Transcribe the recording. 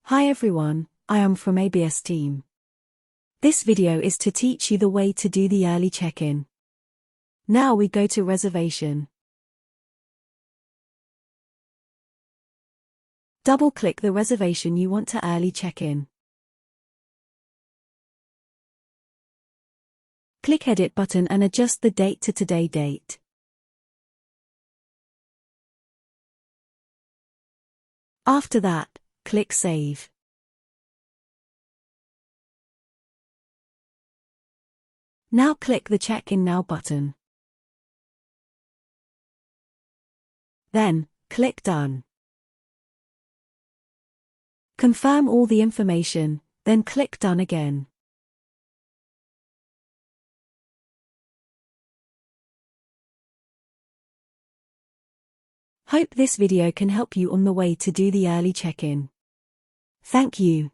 Hi everyone, I am from ABS team. This video is to teach you the way to do the early check-in. Now we go to reservation. Double-click the reservation you want to early check-in. Click Edit button and adjust the date to today date. After that, click Save. Now click the Check-in Now button. Then, click Done. Confirm all the information, then click Done again. Hope this video can help you on the way to do the early check-in. Thank you.